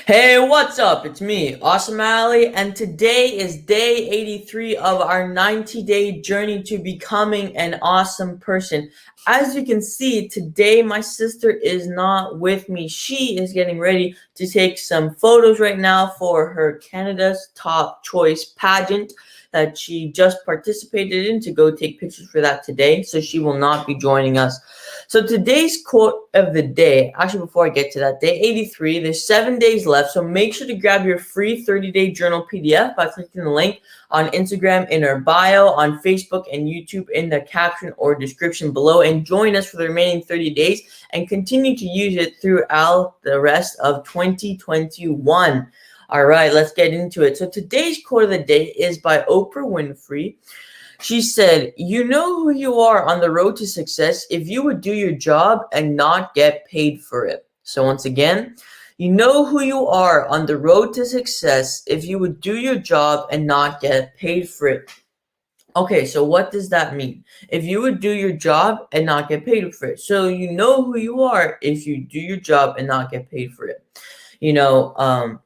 Hey, what's up? It's me, Awesome Ali, and today is day 83 of our 90-day journey to becoming an awesome person. As you can see, today my sister is not with me. She is getting ready to take some photos right now for her Canada's Top Choice pageant that she just participated in to go take pictures for that today, so she will not be joining us. So today's quote of the day, actually before I get to that, day 83, there's 7 days left, so make sure to grab your free 30-day journal PDF by clicking the link on Instagram in our bio, on Facebook and YouTube in the caption or description below, and join us for the remaining 30 days and continue to use it throughout the rest of 2021. All right, let's get into it. So today's quote of the day is by Oprah Winfrey. She said, "You know who you are on the road to success if you would do your job and not get paid for it." So once again, you know who you are on the road to success if you would do your job and not get paid for it. Okay, so what does that mean? If you would do your job and not get paid for it. So you know who you are if you do your job and not get paid for it. You know,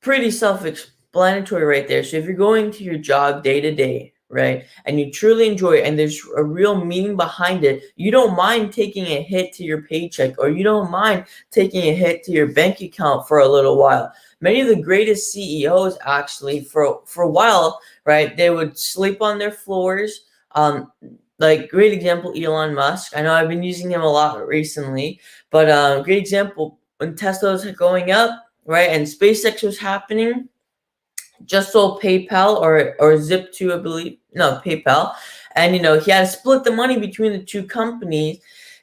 pretty self-explanatory right there. So if you're going to your job day to day, right, and you truly enjoy it and there's a real meaning behind it, you don't mind taking a hit to your paycheck, or you don't mind taking a hit to your bank account for a little while. Many of the greatest CEOs actually for a while, right, they would sleep on their floors. Like great example, Elon Musk. I know I've been using him a lot recently, but great example when Tesla was going up, right, and SpaceX was happening, just sold PayPal or Zip2, I believe. No, PayPal. And he had to split the money between the two companies.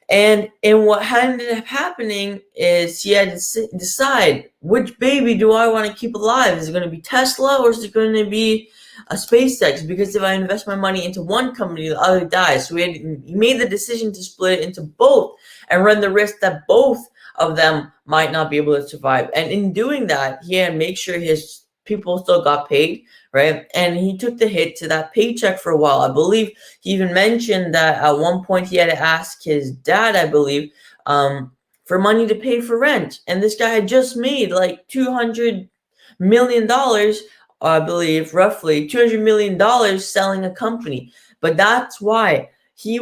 And what ended up happening is he had to decide, which baby do I want to keep alive? Is it going to be Tesla or is it going to be a SpaceX? Because if I invest my money into one company, the other dies. So he made the decision to split it into both and run the risk that both of them might not be able to survive. And in doing that, he had to make sure his people still got paid, right? And he took the hit to that paycheck for a while. I believe he even mentioned that at one point he had to ask his dad, I believe, for money to pay for rent. And this guy had just made like $200 million, I believe, roughly $200 million selling a company. But that's why he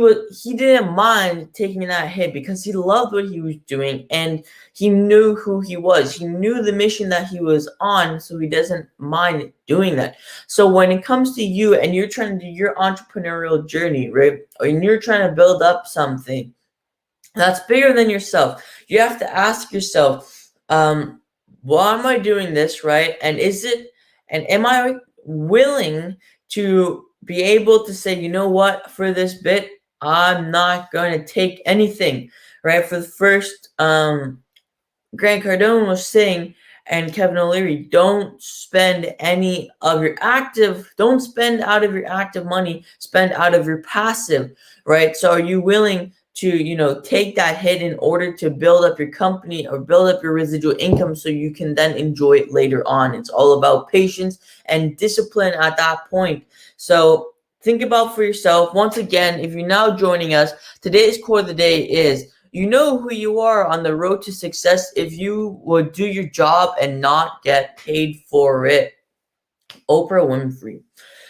didn't mind taking that hit, because he loved what he was doing and he knew who he was. He knew the mission that he was on, so he doesn't mind doing that. So when it comes to you and you're trying to do your entrepreneurial journey, right, and you're trying to build up something that's bigger than yourself, you have to ask yourself, why am I doing this, right? And am I willing to be able to say, you know what, for this bit, I'm not going to take anything, right? For the first, Grant Cardone was saying, and Kevin O'Leary, don't spend out of your active money, spend out of your passive, right? So are you willing to, take that hit in order to build up your company or build up your residual income so you can then enjoy it later on? It's all about patience and discipline at that point. So think about for yourself. Once again, if you're now joining us, today's quote of the day is, you know who you are on the road to success if you would do your job and not get paid for it. Oprah Winfrey.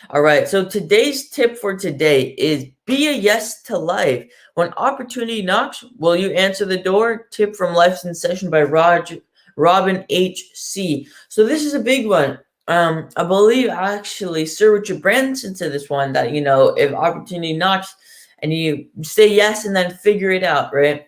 All right, so today's tip for today is be a yes to life. When opportunity knocks, will you answer the door? Tip from Life's in Session by Robin H.C. So this is a big one. I believe actually Sir Richard Branson said this one, that if opportunity knocks and you say yes and then figure it out, right?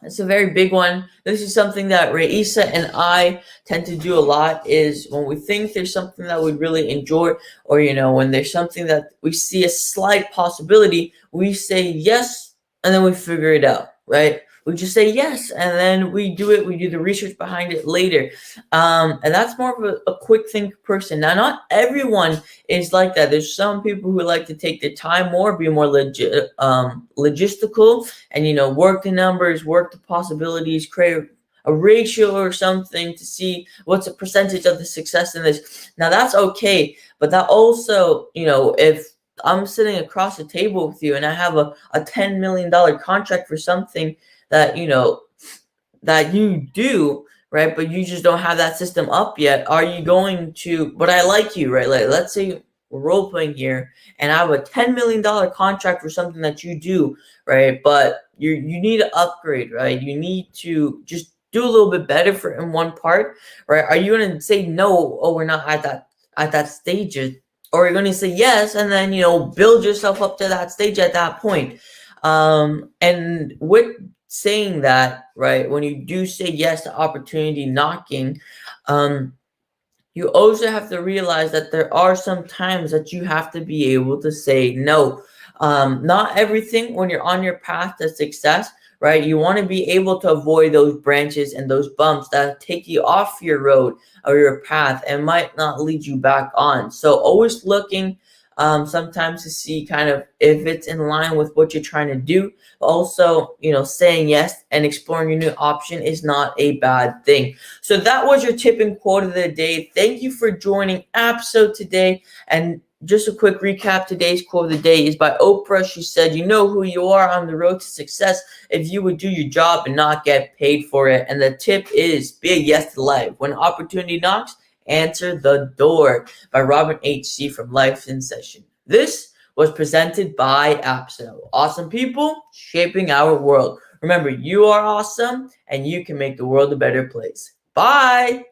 It's a very big one. This is something that Raisa and I tend to do a lot, is when we think there's something that we really enjoy, or, when there's something that we see a slight possibility, we say yes, and then we figure it out, right? We just say yes, and then we do it. We do the research behind it later. And that's more of a quick think person. Now, not everyone is like that. There's some people who like to take their time more, be more logistical, and work the numbers, work the possibilities, create a ratio or something to see what's a percentage of the success in this. Now that's okay, but that also, if I'm sitting across the table with you and I have a $10 million contract for something that that you do, right? But you just don't have that system up yet. Are you going to, but I like you, right? Like, let's say we're role playing here and I have a $10 million contract for something that you do, right? But you need to upgrade, right? You need to just do a little bit better for in one part, right? Are you going to say no? Oh, we're not at that stage, or are you going to say yes and then build yourself up to that stage at that point? And with saying that, right, when you do say yes to opportunity knocking, um, you also have to realize that there are some times that you have to be able to say no. Not everything when you're on your path to success, right? You want to be able to avoid those branches and those bumps that take you off your road or your path and might not lead you back on. So always looking sometimes to see kind of if it's in line with what you're trying to do. Also, saying yes and exploring your new option is not a bad thing. So that was your tip and quote of the day. Thank you for joining AppSo today. And just a quick recap, today's quote of the day is by Oprah. She said, "You know who you are on the road to success if you would do your job and not get paid for it." And the tip is be a yes to life. When opportunity knocks, answer the door, by Robin H.C. from Life in Session. This was presented by AppSo. Awesome people shaping our world. Remember, you are awesome and you can make the world a better place. Bye.